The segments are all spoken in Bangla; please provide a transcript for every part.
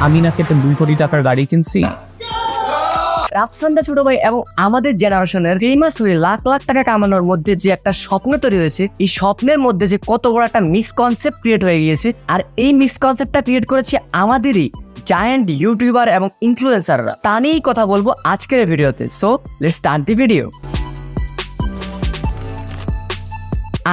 আমি নাকি একটা 2 কোটি টাকার গাড়ি কিনছি। রাফসান দা ছোট ভাই এবং আমাদের জেনারেশনের ফেমাস হয়ে লাখ লাখ টাকা কামানোর মধ্যে যে একটা স্বপ্ন তৈরি হয়েছে, এই স্বপ্নের মধ্যে যে কত বড় একটা মিসকনসেপ্ট ক্রিয়েট হয়ে গিয়েছে, আর এই মিসকনসেপ্টটা ক্রিয়েট করেছে আমাদেরই জায়ান্ট ইউটিউবার এবং ইনফ্লুয়েন্সাররা। তা নিয়েই কথা বলবো আজকের ভিডিওতে। So let's start the video.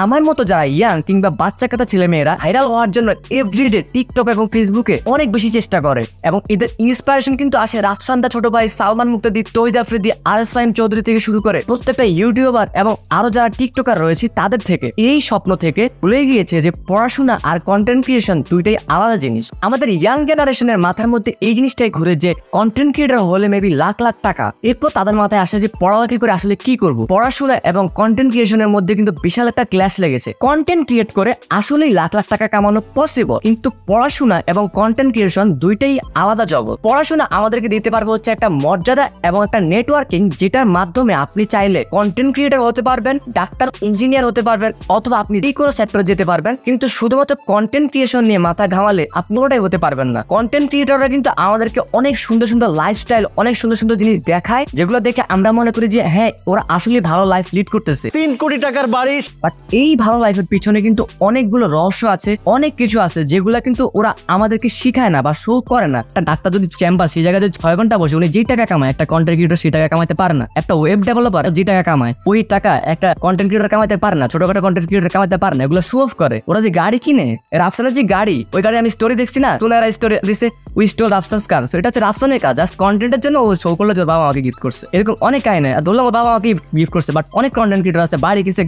আমার মতো যারা ইয়াং কিংবা বাচ্চা কাচ্চা ছেলেমেয়েরা ভাইরাল হওয়ার জন্য এভরিডে টিকটক এবং ফেসবুকে অনেক বেশি চেষ্টা করে, এবং এদের ইন্সপিরেশন কিন্তু আসে রাফসান দা ছোট ভাই, সালমান মুক্তাদি, তৌহিদ আফ্রিদি, আরএস ফাহিম চৌধুরী থেকে শুরু করে প্রত্যেকটা ইউটিউবার এবং আরো যারা টিকটকার রয়েছে তাদের থেকে। এই স্বপ্ন থেকে ভুলে গিয়েছে যে পড়াশোনা আর কন্টেন্ট ক্রিয়েশন দুইটাই আলাদা জিনিস। আমাদের ইয়াং জেনারেশনের মাথার মধ্যে এই জিনিসটাই ঘুরে যে কন্টেন্ট ক্রিয়েটর হলে মেবি লাখ লাখ টাকা। এরপর তাদের মাথায় আসে যে পড়ালেখা করে আসলে কি করব। পড়াশোনা এবং কন্টেন্ট ক্রিয়েশনের মধ্যে কিন্তু বিশাল একটা ক্লাশ লেগেছে। কন্টেন্ট ক্রিয়েট করে আসলেই লাখ লাখ টাকা কামানো পসিবল, কিন্তু পড়াশোনা এবং কন্টেন্ট ক্রিয়েশন দুইটাই আলাদা জগৎ। পড়াশোনা আমাদেরকে দিতে পারবে হচ্ছে একটা মর্যাদা এবং একটা নেটওয়ার্কিং, যেটার মাধ্যমে আপনি চাইলে কন্টেন্ট ক্রিয়েটর হতে পারবেন, ডাক্তার, ইঞ্জিনিয়ার হতে পারবেন, অথবা আপনি যে কোনো সেক্টরে যেতে পারবেন। কিন্তু শুধুমাত্র কন্টেন্ট ক্রিয়েশন নিয়ে মাথা ঘামালে আপনি ওটাই হতে পারবেন না। কন্টেন্ট ক্রিয়েটররা কিন্তু আমাদেরকে অনেক সুন্দর সুন্দর লাইফস্টাইল, অনেক সুন্দর সুন্দর জিনিস দেখায়, যেগুলো দেখে আমরা মনে করি যে হ্যাঁ, ওরা আসলে ভালো লাইফ লিড করতেছে, 3 কোটি টাকার বাড়ি। বাট এই ভালো লাইফের পিছনে কিন্তু অনেকগুলো রহস্য আছে, অনেক কিছু আছে যেগুলা কিন্তু ওরা আমাদেরকে শিখায় না বা শো করে না। একটা ডাক্তার যদি চেম্বার সেই জায়গায় 6 ঘন্টা বসে উনি যে টাকা কামায়, একটা কন্টেন্ট ক্রিয়েটর সেই টাকা কামাইতে পারে না। একটা ওয়েব ডেভেলপার যে টাকা কামায় ওই টাকা একটা কন্টেন্ট ক্রিয়েটর কামাইতে পারে না, ছোটখাটো কন্টেন্ট ক্রিয়েটর কামাইতে পারে না। এগুলো শো অফ করে। ওরা যে গাড়ি কিনে, রাফসানের যে গাড়ি, ওই গাড়ি আমি স্টোরি দেখছি না, তোলারা স্টোরি দিছে উই স্টোল রাফসানস কার। তো এটা হচ্ছে রাফসানের কাজ, জাস্ট কন্টেন্টের জন্য ও শো করলো যে বাবা আমাকে গিফট করছে। এরকম অনেক কাহিনী ধরলাম বাবা আমাকে গিফট করছে। বাট অনেক কন্টেন্ট ক্রিয়েটর আছে বাড়ি কিনছে,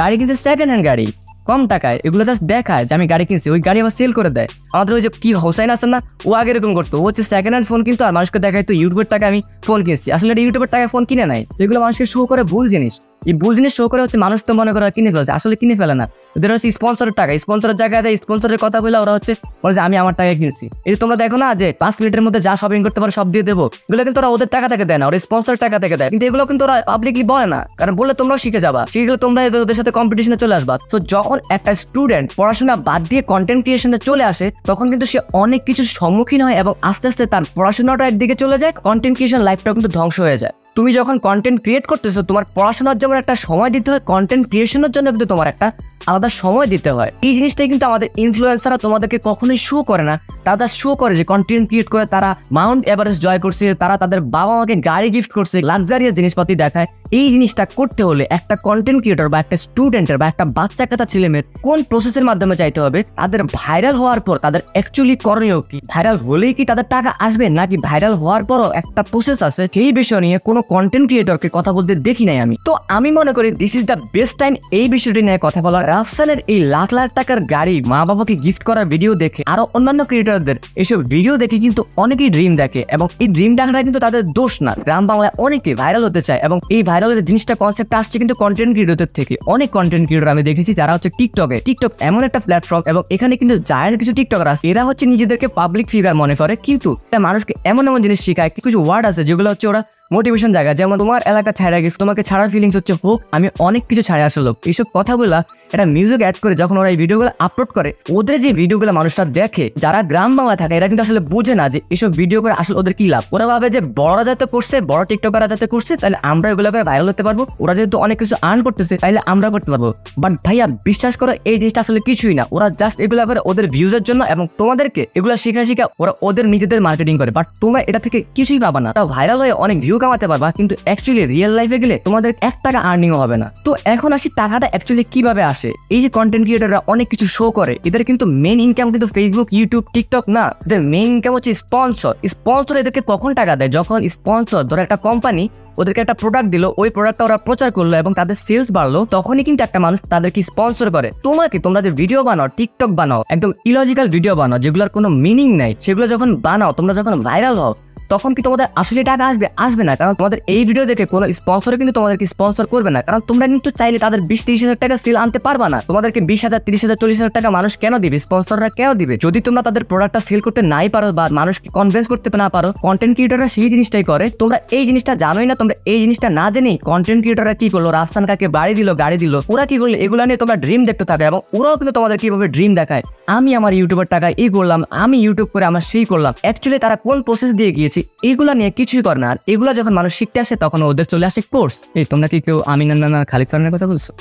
গাড়ি কিনছে সেকেন্ড হ্যান্ড গাড়ি কম টাকায়, এগুলো জাস্ট দেখায় যে আমি গাড়ি কিনছি, ওই গাড়ি আবার সেল করে দেয়। আমাদের ওই যে কি হোসাইন আছেন না, ও আগে এরকম করতো, ও হচ্ছে সেকেন্ড হ্যান্ড ফোন কিন্তু আর মানুষকে দেখায় তো ইউটিউবের টাকা আমি ফোন কিনছি। আসলে এটা ইউটিউবের টাকা ফোন কিনে নাই, যেগুলো মানুষকে শো করে ভুল জিনিস। এই ভুল জিনিস শো করে হচ্ছে মানুষ তো মনে করে কিনে ফেলছে, আসলে কিনে ফেলে না। ওদের হচ্ছে স্পন্সরের টাকা, স্পন্সরের জায়গায় যায় স্পন্সরের কথা বলে ওরা হচ্ছে বলে যে আমি আমার টাকা কিনছি। এই যে তোমরা দেখো না যে 5 মিনিটের মধ্যে যা শপিং করতে পারো সব দিয়ে দেবো, এগুলো কিন্তু ওরা ওদের টাকা থেকে দেয় না, ওরা স্পন্সরের টাকা থেকে দেয়। কিন্তু এগুলো কিন্তু ওরা পাবলিকলি বলে না, কারণ বললে তোমরাও শিখে যাবা, সেগুলো তোমরা ওদের সাথে কম্পিটিশনে চলে আসবা। তো যখন একটা স্টুডেন্ট পড়াশোনা বাদ দিয়ে কন্টেন্ট ক্রিয়েশনে চলে আসে, তখন কিন্তু সে অনেক কিছুর সম্মুখীন হয় এবং আস্তে আস্তে তার পড়াশোনাটা একদিকে চলে যায়, কন্টেন্ট ক্রিয়েশন লাইফটাও কিন্তু ধ্বংস হয়ে যায়। তুমি যখন কন্টেন্ট ক্রিয়েট করতেছো, তোমার পড়াশোনার যেমন একটা সময় দিতে হয়, কন্টেন্ট ক্রিয়েশনের জন্য কিন্তু তোমার একটা আলাদা সময় দিতে হয়। এই জিনিসটাই কিন্তু আমাদের ইনফ্লুয়েন্সাররা তোমাদেরকে কখনোই শো করে না। তারা শো করে যে কন্টেন্ট ক্রিয়েট করে তারা মাউন্ট এভারেস্ট জয় করছে, তারা তাদের বাবা মাকে গাড়ি গিফট করছে, লাক্সারিয়াস জিনিসপাতি দেখায়। এই জিনিসটা করতে হলে একটা কন্টেন্ট ক্রিয়েটর বা একটা স্টুডেন্টের বা একটা বাচ্চা কাচ্চা ছেলেমেয়ের কোন প্রসেসের মাধ্যমে চাইতে হবে, তাদের ভাইরাল হওয়ার পর তাদের অ্যাকচুয়ালি করণীয় কি, ভাইরাল হলেই কি তাদের টাকা আসবে, নাকি ভাইরাল হওয়ার পরও একটা প্রসেস আছে, সেই বিষয় নিয়ে কোনো কন্টেন্ট ক্রিয়েটরকে কথা বলতে দেখি নাই আমি। তো আমি মনে করি this is the best time এই বিষয়টি নিয়ে কথা বলার। রাফসানের এই লাখ লাখ টাকার গাড়ি মা বাবাকে গিফট করার ভিডিও দেখে আরো অন্যান্য ক্রিয়েটরদের এইসব ভিডিও দেখে কিন্তু অনেকেই ড্রিম দেখে, এবং এই ড্রিম দেখাটা কিন্তু তাদের দোষ না। গ্রাম বাংলায় অনেকে ভাইরাল হতে চায়, এবং এই ভাইরালের জিনিসটা কনসেপ্ট আসছে কিন্তু কন্টেন্ট ক্রিয়েটরদের থেকে। অনেক কন্টেন্ট ক্রিয়েটর আমি দেখেছি যারা হচ্ছে টিকটক এমন একটা প্ল্যাটফর্ম, এবং এখানে কিন্তু জায়ান্ট কিছু টিকটকার আছে, এরা হচ্ছে নিজেদেরকে পাবলিক ফিগার মনে করে, কিন্তু মানুষকে এমন এমন জিনিস শেখায়, কিছু ওয়ার্ড আছে যেগুলো হচ্ছে ওরা মোটিভেশন জায়গা, যেমন তোমার এলাকা ছাড়া গেছে, তোমাকে ছাড়ার ফিলিংস হচ্ছে হোক আমি অনেক কিছু ছাড়ে আসলো। এইসব কথাগুলা একটা মিউজিক অ্যাড করে যখন ওরা এই ভিডিওগুলো আপলোড করে, ওদের যে ভিডিওগুলো মানুষরা দেখে যারা গ্রাম বাংলা থাকে, এরা কিন্তু আসলে বুঝে না যে এইসব ভিডিও করে আসলে ওদের কি লাভ। ওরা ভাবে যে বড়রা যাতে করছে, বড় টিকটকাররা যাতে করছে, তাহলে আমরা এগুলো করে ভাইরাল হতে পারবো, ওরা যেহেতু অনেক কিছু আর্ন করতেছে তাহলে আমরা করতে পারবো। বাট ভাইয়া বিশ্বাস করো এই জিনিসটা আসলে কিছুই না। ওরা জাস্ট এগুলো করে ওদের ভিউজের জন্য, এবং তোমাদেরকে এগুলো শিখা ওরা ওদের নিজেদের মার্কেটিং করে। বাট তোমরা এটা থেকে কিছুই পাবা না। তাও ভাইরাল হয়ে অনেক ভিউ কামাতে পারবা, কিন্তু অ্যাকচুয়ালি রিয়েল লাইফে গেলে তোমাদের 1 টাকা আর্নিংও হবে না। তো এখন আসি টাকাটা অ্যাকচুয়ালি কিভাবে আসে। এই যে কন্টেন্ট ক্রিয়েটররা অনেক কিছু শো করে, এদের কিন্তু মেইন ইনকাম কিন্তু ফেসবুক, ইউটিউব, টিকটক না, এদের মেইন ইনকাম হচ্ছে স্পন্সর এদেরকে কখন টাকা দেয়, যখন স্পন্সর ধরো একটা কোম্পানি ওদেরকে একটা প্রোডাক্ট দিল, ওই প্রোডাক্টটা ওরা প্রচার করলো এবং তাদের সেলস বাড়লো, তখনই কিন্তু একটা মানুষ তাদেরকে স্পন্সর করে। তোমরা যে ভিডিও বানাও, টিকটক বানাও, একদম ইলজিক্যাল ভিডিও বানাও যেগুলোর কোনো মিনিং নাই, সেগুলো যখন বানাও, তোমরা যখন ভাইরাল হও, তখন কি তোমাদের আসলে টাকা আসবে না, কারণ তোমাদের এই ভিডিও দেখে কোনো স্পন্সর কিন্তু তোমাদেরকে স্পন্সর করবে না, কারণ তোমরা কিন্তু চাইলে তাদের 20-30 হাজার টাকা সেল আনতে পারবা না। তোমাদেরকে 20,000, 30,000, 40,000 টাকা মানুষ কেন দিবে, স্পন্সররা কেন দিবে? যদি তোমরা তাদের প্রোডাক্টটা সেল করতে নাই পারো বা মানুষকে কনভিন্স করতে না পারো, কন্টেন্ট ক্রিয়েটররা সেই জিনিসটাই করে। তোমরা এই জিনিসটা জানোই না, তোমরা এই জিনিসটা না জেনেই কন্টেন্ট ক্রিয়েটররা কি করলো, রাফসান কাকে বাড়ি দিল, গাড়ি দিল, ওরা কি করলো, এগুলো নিয়ে তোমরা ড্রিম দেখতে থাকো এবং ওরাও কিন্তু তোমাদের কিভাবে ড্রিম দেখায়, আমি আমার ইউটিউবের টাকায় এই করলাম, আমি ইউটিউব করে আমার সেই করলাম। অ্যাকচুয়ালি তারা কোন প্রসেস দিয়ে গিয়েছে এগুলা নিয়ে কিছুই করে না। আর এগুলা যখন মানুষ শিখতে আসে তখন ওদের চলে আসে কোর্স। এই তোমরা কি কেউ আমিনা নানা খালিদ ফারহানের কথা বলছো?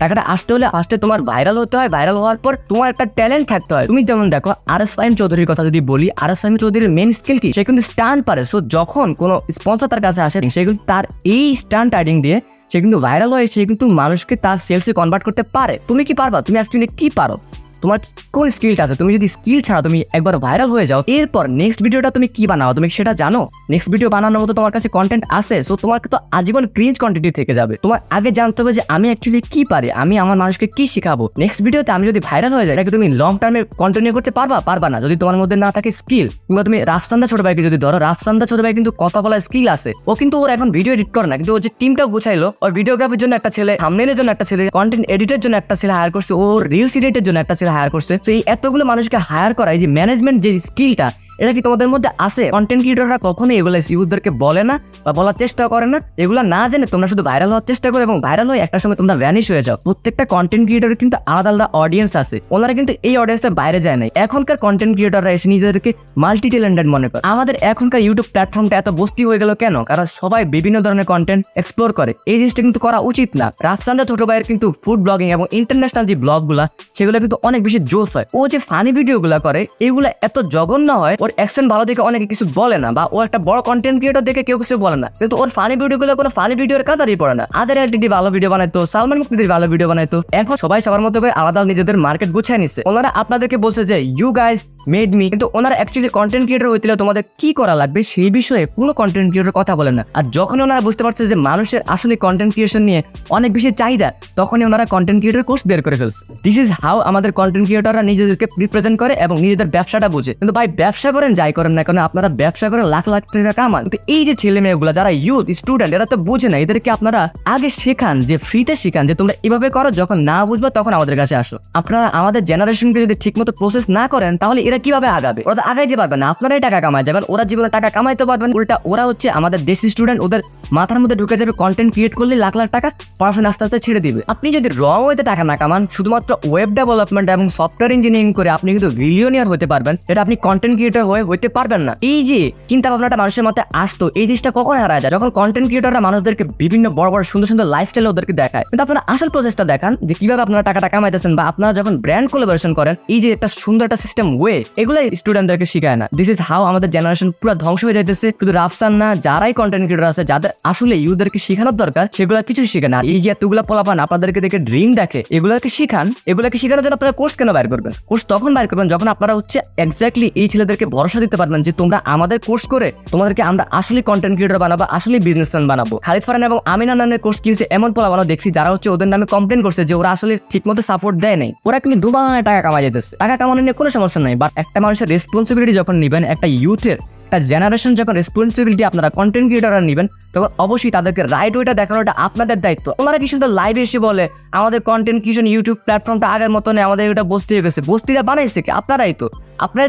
টাকাটা আসতে হলে ফার্স্টে তোমার ভাইরাল হতে হয়, ভাইরাল হওয়ার পর তোমার একটা ট্যালেন্ট থাকতে হয়। তুমি যেমন দেখো আরএস ফাহিম চৌধুরীর কথা যদি বলি, আরএস ফাহিম চৌধুরীর মেন স্কিল কি, সে কিন্তু স্টান্ট পারে। সো যখন কোনো স্পন্সর তার কাছে আসে সে কিন্তু তার এই স্টান্ট রাইডিং দিয়ে সে কিন্তু ভাইরাল হয়ে সে কিন্তু মানুষকে তার সেলসে কনভার্ট করতে পারে। তুমি কি পারবা? তুমি অ্যাকচুয়ালি কি পারো? তোমার কোন স্কিলটা আছে? তুমি যদি স্কিল ছাড়া তুমি একবার ভাইরাল হয়ে যাও, এরপর নেক্সট ভিডিওটা তুমি কি বানাও তুমি সেটা জানো? নেক্সট ভিডিও বানানোর মতো তোমার কাছে কন্টেন্ট আছে? সো তোমার তো আজীবন ক্রিঞ্জ কন্টেন্ট থেকে যাবে। তোমার আগে জানতে হবে যে আমি অ্যাকচুয়ালি কি পারি, আমি আমার মানুষকে কি শিখাবো। নেক্সট ভিডিওতে আমি যদি ভাইরাল হয়ে যাই, তুমি লং টার্মে কন্টিনিউ করতে পারবা না যদি তোমার মধ্যে না থাকে স্কিল। কিংবা তুমি রাফসান্দা ছোট ভাইকে যদি ধরো, রাফসান্দা ছোট ভাই কিন্তু কথা বলার স্কিল আছে, ও কিন্তু ওর এখন ভিডিও এডিট করে না, কিন্তু ও যে টিমটা গুছাইলো, ওর ভিডিওগ্রাফির জন্য একটা ছেলে, থাম্বনেইলের জন্য একটা ছেলে, কন্টেন্ট এডিটের জন্য একটা ছেলে হায়ার করছে, ও রিলস এডিটের জন্য একটা ছেলে হায়ার করছে। তো এই এতগুলো মানুষকে হায়ার করা, এই যে ম্যানেজমেন্ট যে স্কিলটা, এটা কি তোমাদের মধ্যে আছে? কন্টেন্ট ক্রিয়েটররা কখনোই এগুলো ইউথদেরকে বলে না বা বলার চেষ্টা করে না। এগুলো না জেনে তোমরা শুধু ভাইরাল হওয়ার চেষ্টা করো এবং ভাইরাল হয়ে একটা সময় তোমরা ভ্যানিশ হয়ে যাও। প্রত্যেকটা কন্টেন্ট ক্রিয়েটরের কিন্তু আলাদা আলাদা অডিয়েন্স আছে, ওনারা কিন্তু এই অডিয়েন্সের বাইরে যায় নাই। এখনকার কন্টেন্ট ক্রিয়েটররা এসে নিজেদেরকে মাল্টি ট্যালেন্টেড মনে করে। আমাদের এখনকার ইউটিউব প্ল্যাটফর্মটা এত বস্তি হয়ে গেল কেন? কারণ সবাই বিভিন্ন ধরনের কন্টেন্ট এক্সপ্লোর করে। এই জিনিসটা কিন্তু করা উচিত না। রাফসান্দা ছোট ভাইয়ের কিন্তু ফুড ব্লগিং এবং ইন্টারন্যাশনাল যে ব্লগগুলা সেগুলো কিন্তু অনেক বেশি জোস হয়। ও যে ফানি ভিডিওগুলো করে এগুলো এত জঘন্য হয়, ওর অ্যাকশন ভালো দেখে অনেকে কিছু বলে না, বা ও একটা বড় কন্টেন্ট ক্রিয়েটর দেখে কেউ কিছু বলে না, কিন্তু ওর ফানি ভিডিওগুলো কোনো ফানি ভিডিওর কাতারই পড়ে না। আদের এলটিডি ভালো ভিডিও বানাইতো, সালমান মুক্তিদির ভালো ভিডিও বানাইতো। এখন সবাই সবার মতো করে আলাদা নিজেদের মার্কেট গুছিয়ে নিচ্ছে। ওনারা আপনাদেরকে বলছে যে ইউ গাইজ মেড মি, কিন্তু ওনারা অ্যাকচুয়ালি কন্টেন্ট ক্রিয়েটর হইতে তোমাদের কি করা লাগবে সেই বিষয়ে কোনো কন্টেন্ট ক্রিয়েটর কথা বলে না। আর যখন ওনারা বুঝতে পারছে যে মানুষের আসলে কন্টেন্ট ক্রিয়েশন নিয়ে অনেক বেশি চাহিদা, তখনই ওনারা কন্টেন্ট ক্রিয়েটর কোর্স বের করে ফেলছে। দিস ইজ হাউ আমাদের কন্টেন্ট ক্রিয়েটররা নিজেদেরকে রিপ্রেজেন্ট করে এবং নিজেদের ব্যবসাটা বুঝে। কিন্তু ভাই ব্যবসা করেন যাই করেন না কেন, আপনারা ব্যবসা করে লাখ লাখ টাকা কামান, কিন্তু এই যে ছেলে মেয়েগুলো যারা ইউথ স্টুডেন্ট এরা তো বুঝে না। এদেরকে আপনারা আগে শেখান, যে ফ্রিতে শেখান যে তোমরা এভাবে করো, যখন না বুঝবে তখন আমাদের কাছে আসো। আপনারা আমাদের জেনারেশনকে যদি ঠিকমতো প্রসেস না করেন তাহলে এরা কিভাবে আগাবে? ওরা তো আগাইতে পারবে না, আপনারাই টাকা কামাই যাবেন, ওরা জীবনে টাকা কামাইতে পারবেন। উল্টা ওরা হচ্ছে আমাদের দেশি স্টুডেন্ট, ওদের মাথার মধ্যে ঢুকে যাবে কন্টেন্ট ক্রিয়েট করলে লাখ লাখ টাকা, পড়াশোনা আস্তে আস্তে ছেড়ে দিবে। আপনি যদি রং ওয়েতে টাকা না কামান, শুধুমাত্র ওয়েব ডেভেলপমেন্ট এবং সফটওয়্যার ইঞ্জিনিয়ারিং করে আপনি কিন্তু বিলিয়নিয়ার হতে পারবেন, এটা আপনি কন্টেন্ট ক্রিয়েটর হইতে পারবেন না। এই যে চিন্তা ভাবনাটা মানুষের মাথায় আসতো, এই জিনিসটা কখন হারায় যায়? যখন কন্টেন্ট ক্রিয়েটররা মানুষদেরকে বিভিন্ন বড় বড় সুন্দর সুন্দর লাইফস্টাইল ওদেরকে দেখায়, কিন্তু আপনারা আসল প্রসেসটা দেখান যে কিভাবে আপনারা টাকাটা কামাইতেছেন। বা আপনারা যখন ব্র্যান্ড কোলাবোরেশন করেন, এই যে একটা সুন্দর একটা সিস্টেম ওয়ে, এগুলো স্টুডেন্টদেরকে শিখায় না। দিস ইজ হাউ আমাদের জেনারেশন পুরো ধ্বংস হয়ে যাইতেছে। শুধু রাফসান না, যারাই কন্টেন্ট ক্রিয়েটর আছে যাদের আসলে ইউদেরকে শেখানোর দরকার সেগুলো কিছু শিখে না। এই যে এতগুলো পোলাপান আপনাদেরকে দেখে ড্রিম দেখে, এগুলোকে শিখান। এগুলোকে শেখানোর জন্য আপনারা কোর্স কেন বাইর করবেন? কোর্স তখন বাইর করবেন যখন আপনারা হচ্ছে এক্স্যাক্টলি এই ছেলেদেরকে ভরসা দিতে পারবেন যে তোমরা আমাদের কোর্স করে তোমাদেরকে আমরা আসলে কন্টেন্ট ক্রিয়েটর বানাবো, আসলে বিজনেসম্যান বানাবো। খালিদ ফারহান এবং আমিনা নানের কোর্স কিনছে এমন পোলাপান দেখছি যারা হচ্ছে ওদের নামে কমপ্লেন করছে যে ওরা আসলে ঠিকমতো সাপোর্ট দেয় নাই। ওরা কিন্তু দুবারে টাকা কামাই যেতেছে। টাকা কামানো নিয়ে কোনো সমস্যা নাই, বাট একটা মানুষের রেসপন্সিবিলিটি যখন নিবেন, একটা ইউথের একটা জেনারেশন যখন রেসপন্সিবিলিটি আপনারা কন্টেন্ট ক্রিয়েটররা নেবেন, তখন অবশ্যই তাদেরকে রাইট ওয়েটা দেখানোটা আপনাদের দায়িত্ব। ওনারা কি সুন্দর লাইভে এসে বলে আমাদের কন্টেন্ট ক্রিয়েশন ইউটিউব প্ল্যাটফর্মটা আগের মতো নেই, আমাদের এটা বস্তি হয়ে গেছে। বস্তিটা বানাইছে কি? আপনারাই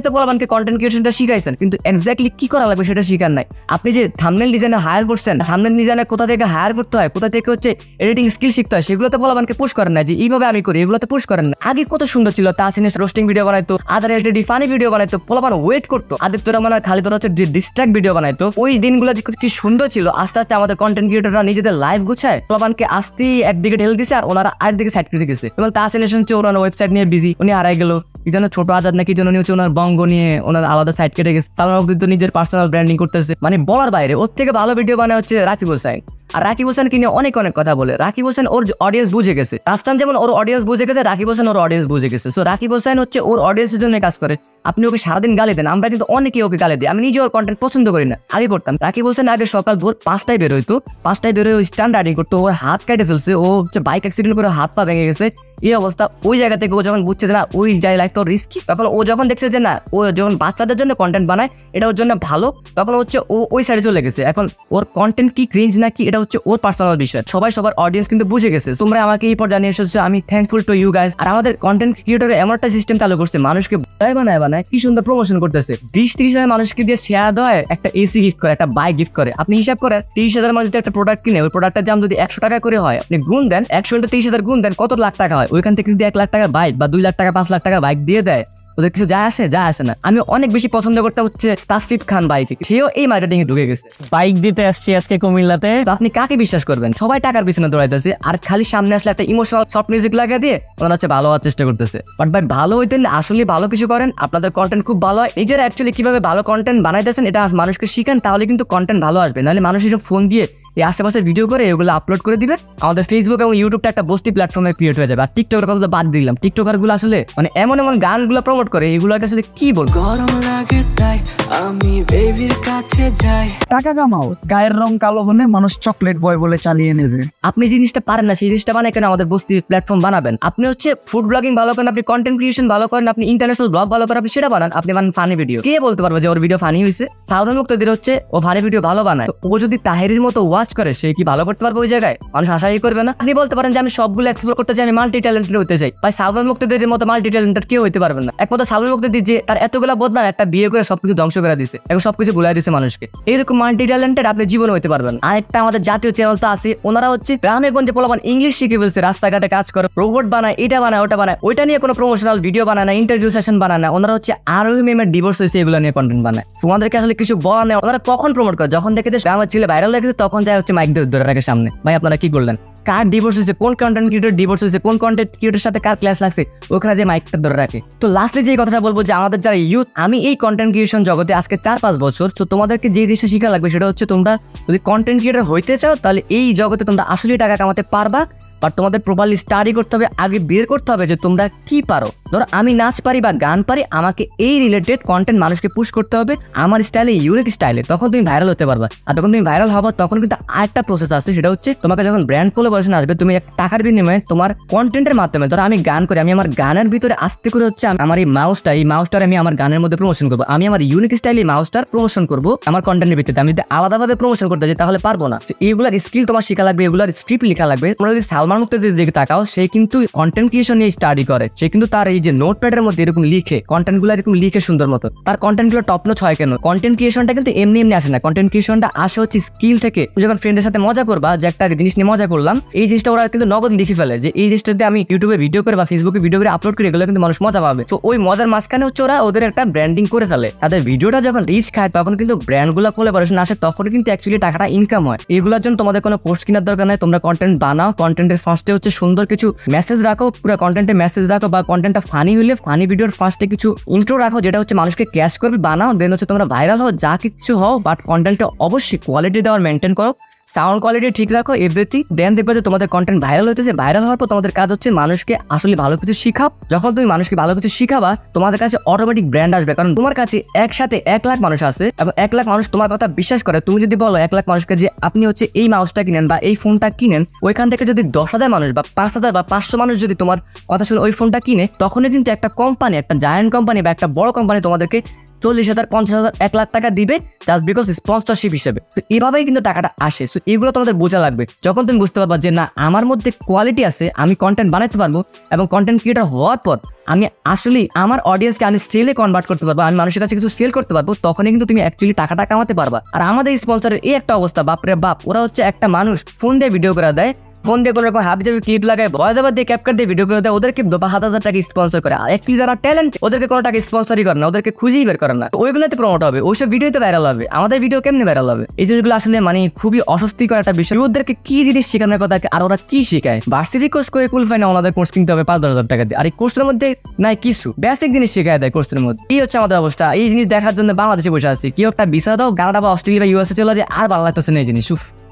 তো বলবানকে কন্টেন্ট ক্রিয়েশনটা শিখাইছেন, কিন্তু এক্স্যাক্টলি কি করা লাগবে সেটা শিখান নাই। আপনি যে থাম্বনেল ডিজাইনার হায়ার করছেন, থাম্বনেল ডিজাইনার কোথা থেকে হায়ার করতে হয়, কোথা থেকে হচ্ছে এডিটিং স্কিল শিখতে হয়, সেগুলোতে বলবানকে পুশ করেন না যে এইভাবে আমি করি, এগুলোতে পুশ করেন না। আগে কত সুন্দর ছিল, তাসিনিস রোস্টিং ভিডিও বানাইতো, আদার এলটিডি ফানি ভিডিও বানাইতো, পোলাপান ওয়েট করতো, আদিত্য রহমান আর খালিদ হচ্ছে ডিস্ট্রাক্ট ভিডিও বানাইতো। ওই দিনগুলো কি সুন্দর ছিল। আস্তে আস্তে আমাদের কন্টেন্ট ক্রিয়েটররা নিজেদের লাইভ গুছায় পোলাপানকে আস্তে একদিকে ঢেলে দিছে আর ওনারা আরেকদিকে সাইড করে গেছে। এবং তাসিনিস হচ্ছে ওনার ওয়েবসাইট নিয়ে বিজি, উনি হারাই গেল। কি যেন ছোট আজাদ নাকি যেন হচ্ছে ওনার বঙ্গ নিয়ে ওনার আলাদা সাইড কেটে গেছে। সালমান মুক্তিদি তো নিজের পার্সোনাল ব্র্যান্ডিং করতেছে, মানে বলার বাইরে। ওর থেকে ভালো ভিডিও বানায় হচ্ছে রাকিব হোসেন। আর রাকিব হোসেনকে নিয়ে অনেক কথা বলে। রাকিব হোসেন ওর অডিয়েন্স বুঝে গেছে, রাফসান যেমন ওর অডিয়েন্স বুঝে গেছে, রাকিব হোসেন ওর অডিয়েন্স বুঝে গেছে। সো রাকিব হোসেন হচ্ছে ওর অডিয়েন্সের জন্য কাজ করে। আপনি ওকে সারাদিন গালি দেন, আমরা কিন্তু অনেকে ওকে গালি দিই। আমি নিজে ওর কন্টেন্ট পছন্দ করি না, আগে করতাম। রাকিব হোসেন আগে সকাল ভোর 5টায় বেরোইতো, 5টায় বেরোয় স্ট্যান্ড রাইডিং করতো, ওর হাত কেটে ফেলছে, ও হচ্ছে বাইক অ্যাক্সিডেন্ট করে হাত পা ভেঙে গেছে। এই অবস্থা। ওই জায়গা থেকে ও যখন বুঝছে যে না ওই লাইফটা রিস্কি, তখন ও যখন দেখছে যে না ও যখন বাচ্চাদের জন্য কন্টেন্ট বানায় এটা ওর জন্য ভালো, তখন হচ্ছে ও ওই সাইডে চলে গেছে। এখন ওর কন্টেন্ট কি ক্রিঞ্জ নাকি এটা হচ্ছে ওর পার্সোনাল বিষয়। সবাই সবার অডিয়েন্স কিন্তু বুঝে গেছে। তোমরা আমাকে এই পর জানিয়ে এসেছো, আমি থ্যাঙ্কফুল টু ইউ গাইস। আর আমাদের কন্টেন্ট ক্রিয়েটর এমন একটা সিস্টেম চালু করছে, মানুষকে বানায় কি সুন্দর প্রমোশন করতেছে। 20-30 হাজার মানুষকে দিয়ে শেয়ার দেয়, একটা এসি গিফট করে, একটা বাইক গিফট করে। আপনি হিসাব করেন 30,000 মানুষ যদি একটা প্রোডাক্ট কিনে, ওই প্রোডাক্টের দাম যদি 100 টাকা করে হয়, আপনি গুণ দেন 130,000 গুণ দেন কত লাখ টাকা হয়। ওইখান থেকে যদি 1 লাখ টাকা বাইক বা 2 লাখ টাকা 5 লাখ টাকা বাইক দিয়ে দেয়, ওদের কিছু যায় আসে না। আমি অনেক বেশি পছন্দ করতে হচ্ছে তাসরিফ খান বাইক, সেও এই মার্কেটিং এ ঢুকে গেছে। বাইক দিতে আসছি আজকে কুমিল্লাতে। তো আপনি কাকে বিশ্বাস করবেন? সবাই টাকার পিছনে দৌড়াইতেছে, আর খালি সামনে আসলে একটা ইমোশনাল সফট মিউজিক লাগিয়ে দিয়ে ওনারা হচ্ছে ভালো হওয়ার চেষ্টা করতেছে। বাট ভাই ভালো হইতে আসলে ভালো কিছু করেন, আপনাদের কন্টেন্ট খুব ভালো হয়। নিজেরা অ্যাকচুয়ালি কিভাবে ভালো কন্টেন্ট বানাইতেছেন এটা মানুষকে শিখান, তাহলে কিন্তু কন্টেন্ট ভালো আসবে। নাহলে মানুষ এসব ফোন দিয়ে এই আশেপাশে ভিডিও করে এগুলো আপলোড করে দিবে, আমাদের ফেসবুক এবং ইউটিউবটা একটা বস্তি প্ল্যাটফর্মে ক্রিয়েট হয়ে যাবে। আর টিকটকের কথা তো বাদ দিলাম, টিকটকার গুলো আসলে মানে এমন গানগুলো প্রমোট করে, এগুলো আসলে কি বলবো। গরম লাগে তাই আমি বেবির কাছে যাই। টাকা কামাও, গায়ের রং কালো হলে মানুষ চকলেট বয় বলে চালিয়ে নেবে। আপনি জিনিসটা পারেন না, সেই জিনিসটা বানায় কেন আমাদের বস্তি প্ল্যাটফর্ম বানাবেন? আপনি হচ্ছে ফুড ব্লগিং ভালো করেন, আপনি কন্টেন্ট ক্রিয়েশন ভালো করেন, আপনি ইন্টারন্যাশনাল ব্লগ ভালো করেন, আপনি সেটা বানান। আপনি বানান ফানি ভিডিও, কে বলতে পারবে যে ওর ভিডিও ফানি হয়েছে? সাধারণ মুক্তদের হচ্ছে ও ফানি ভিডিও ভালো বানায়, ও যদি তাহেরির মতো ওয়াচ করে সে কি ভালো করতে পারবে ওই জায়গায়? মানুষ আশাই করবে না। আপনি বলতে পারেন যে আমি সবগুলো এক্সপ্লোর করতে চাই, আমি মাল্টি ট্যালেন্টেড হতে চাই। ভাই সাধারণ মুক্তদের মতো মাল্টি ট্যালেন্টেড কেউ হইতে পারবে না। একমাত্র সাধারণ মুক্তদের যে তার এতগুলা বদনাম, একটা বিয়ে করে সবকিছু ধ্বংস করে দিছে, এখন সবকিছু ভুলাই দিছে মানুষকে। এরকম মাল্টি ট্যালেন্টেড আপনি জীবনে হইতে পারবেন। আরেকটা আমাদের জাতীয় চ্যানেল তো আছে, ওনারা হচ্ছে গ্রামে গঞ্জে পোলাপান ইংলিশ শিখে ফেলছে, রাস্তাঘাটে কাজ করে, রোবট বানায়, এটা বানায়, ওটা বানায়, ওইটা নিয়ে কোনো প্রমোশনাল ভিডিও বানায় না, ইন্টারভিউ সেশন বানায় না। ওনারা হচ্ছে আরো মেমের ডিভোর্স হয়েছে, এগুলো নিয়ে কন্টেন্ট বানায়। তোমাদেরকে আসলে কিছু বলা নেই। ওনারা কখন প্রমোট করে? যখন দেখে যে আমার ছেলে ভাইরাল হয়ে গেছে, তখন যায় হচ্ছে মাইক ধরে রাখে সামনে। ভাই আপনারা কি করলেন? কার ডিভোর্স হয়েছে, কোন কন্টেন্ট ক্রিয়েটর ডিভোর্স হয়েছে, কোন কন্টেন্ট ক্রিয়েটরের সাথে কার ক্লাস লাগছে, ওখানে যে মাইকটা ধরে রাখে। তো লাস্টলি যে কথাটা বলবো যে আমাদের যারা ইউথ, আমি এই কন্টেন্ট ক্রিয়েশন জগতে আজকে 4-5 বছর, তো তোমাদেরকে যে জিনিসটা শিখা লাগবে সেটা হচ্ছে তোমরা যদি কন্টেন্ট ক্রিয়েটর হইতে চাও, তাহলে এই জগতে তোমরা আসলেই টাকা কামাতে পারবা। বাট তোমাদের প্রপারলি স্টাডি করতে হবে, আগে বের করতে হবে যে তোমরা কি পারো। ধরো আমি নাচ পারি বা গান পারি, আমাকে এই রিলেটেড কন্টেন্ট মানুষকে পুশ করতে হবে আমার স্টাইলে, ইউনিক স্টাইলে, তখন তুমি ভাইরাল হতে পারবা। আর তখন তুমি ভাইরাল হবা, তখন কিন্তু আরেকটা প্রসেস আছে, সেটা হচ্ছে তোমাকে যখন ব্র্যান্ড কোলাবোরেশন আসবে, তুমি টাকার বিনিময়ে তোমার কন্টেন্টের মাধ্যমে, ধরো আমি গান করি, আমি আমার গানের ভিতরে আস্তে করে হচ্ছে আমার এই মাউসটার আমি আমার গানের মধ্যে প্রমোশন করবো, আমি আমার ইউনিক স্টাইলে মাউসটার প্রমোশন করবো আমার কন্টেন্টের ভিত্তিতে। আমি যদি আলাদাভাবে প্রমোশন করতে যাই তাহলে পারবো না। এইগুলার স্কিল তোমার শেখা লাগবে, এগুলার স্ক্রিপ্ট লেখা লাগবে। তোমরা যদি সালমান মুক্তাদির দিকে তাকাও, সে কিন্তু কন্টেন্ট ক্রিয়েশন নিয়ে স্টাডি করে, সে কিন্তু তার এই যে নোটপ্যাডের মধ্যে এরকম লিখে কন্টেন্ট গুলো এরকম লিখে সুন্দর মতো, তার কন্টেন্ট গুলো টপ নচ হয় কেন? কন্টেন্ট ক্রিয়েশনটা কিন্তু এমনি আসে না, কন্টেন্ট ক্রিয়েশনটা আসে হচ্ছে স্কিল থেকে। যখন ফ্রেন্ডের সাথে মজা করবা যে একটা জিনিস নিয়ে মজা করলাম, এই জিনিসটা ওরা কিন্তু নগদ লিখে ফেলে যে এই জিনিসটা যদি আমি ইউটিউবে ভিডিও করে বা ফেসবুকে ভিডিও করে আপলোড করি, এগুলো কিন্তু মানুষ মজা পাবে। তো ওই মজার মাঝখানে হচ্ছে ওরা ওদের একটা ব্র্যান্ডিং করে ফেলে, তাদের ভিডিওটা যখন রিচ খায় তখন কিন্তু ব্র্যান্ড গুলো কোলাবোরেশন আসে, তখন কিন্তু অ্যাকচুয়ালি টাকাটা ইনকাম হয়। এগুলোর জন্য তোমাদের কোনো কোর্স কেনার দরকার নাই, তোমরা কন্টেন্ট বানাও, কন্টেন্টের ফার্স্টে হচ্ছে সুন্দর কিছু মেসেজ রাখো, পুরো কন্টেন্টে মেসেজ রাখো, বা কন্টেন্টটা ফানি হইলে ফানি ভিডিওর ফার্স্টে কিছু ইন্ট্রো রাখো যেটা হচ্ছে মানুষকে ক্যাচ করবে, বানাও, দেন হচ্ছে তোমরা ভাইরাল হও, যা কিছু হও, বাট কন্টেন্টটা অবশ্যই কোয়ালিটি দেওয়ার মেনটেন করো, সাউন্ড কোয়ালিটি ঠিক রাখো, এভরিথিং। দেন দেখবে যে তোমাদের কন্টেন্ট ভাইরাল হইতেছে। ভাইরাল হওয়ার পর তোমাদের কাজ হচ্ছে মানুষকে আসলে ভালো কিছু শিখাও। যখন তুমি মানুষকে ভালো কিছু শিখাবা, তোমাদের কাছে অটোমেটিক ব্র্যান্ড আসবে, কারণ তোমার কাছে একসাথে 1 লাখ মানুষ আছে এবং 1 লাখ মানুষ তোমার কথা বিশ্বাস করে। তুমি যদি বলো 1 লাখ মানুষকে যে আপনি হচ্ছে এই মাউসটা কিনেন বা এই ফোনটা কিনেন, ওইখান থেকে যদি 10,000 মানুষ বা 5,000 বা 500 মানুষ যদি তোমার কথা শুনে ওই ফোনটা কিনে, তখনই কিন্তু একটা কোম্পানি, একটা জায়ান্ট কোম্পানি বা একটা বড় কোম্পানি তোমাদেরকে 40,000, 50,000, 1 লাখ টাকা দিবে জাস্ট বিকজ স্পন্সরশিপ হিসেবে। তো এভাবেই কিন্তু টাকাটা আসে। সো এগুলো তোমাদের বোঝা লাগবে। যখন তুমি বুঝতে পারবা যে না আমার মধ্যে কোয়ালিটি আছে, আমি কন্টেন্ট বানাতে পারবো, এবং কন্টেন্ট ক্রিয়েটর হওয়ার পর আমি আসলে আমার অডিয়েন্সকে আমি সেলে কনভার্ট করতে পারবো, আমি মানুষের কাছে কিছু সেল করতে পারবো, তখনই কিন্তু তুমি অ্যাকচুয়ালি টাকাটা কামাতে পারবা। আর আমাদের স্পন্সরের এই একটা অবস্থা, বাপরে বাপ, ওরা হচ্ছে একটা মানুষ ফোন দিয়ে ভিডিও করে দেয়, ফোন দিয়ে কোনো রকম হাবিজাবি ক্লিপ লাগায়, ভয়েস ওভার দিয়ে ক্যাপকাট দিয়ে ভিডিও করে দেয়, ওদেরকে 1000 টাকা স্পন্সর করে। আর একটি যারা ট্যালেন্ট, ওদেরকে কোনো টাকা স্পন্সরই করে না, ওদেরকে খুঁজেই বের করে না, ওইগুলোতে প্রমোট হবে, ওইসব ভিডিওতে ভাইরাল হবে। আমাদের ভিডিও কেমনি ভাইরাল হবে? এই জিনিসগুলো আসলে মানে খুবই অস্বস্তিকর একটা বিষয়। ওদেরকে কি জিনিস শেখানোর কথা, আর ওরা কি শেখায়? ভার্সিটি কোর্স করে কুলফাই না, ওনাদের কোর্স কিনতে হবে 5-10,000 টাকা দিয়ে, আর এই কোর্সের মধ্যে নাই কিছু বেসিক জিনিস শেখায় দেয় কোর্সের মধ্যে। এই হচ্ছে আমাদের অবস্থা। এই জিনিস দেখার জন্য বাংলাদেশে বসে আছি, কেউ একটা ভিসা দাও, কানাডা বা অস্ট্রেলিয়া বা ইউএসএ চলে যায়, আর বাংলা লাগতেছে না এই জিনিস।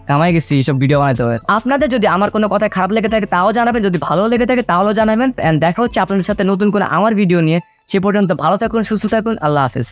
কামাই গেছি এইসব ভিডিও বানাতে হবে। আপনাদের যদি আমার কোনো কথা খারাপ লেগে থাকে তাও জানাবেন, যদি ভালো লেগে থাকে তাহলেও জানাবেন। দেখা হচ্ছে আপনাদের সাথে নতুন করে আমার ভিডিও নিয়ে। সে পর্যন্ত ভালো থাকুন, সুস্থ থাকুন, আল্লাহ হাফেজ।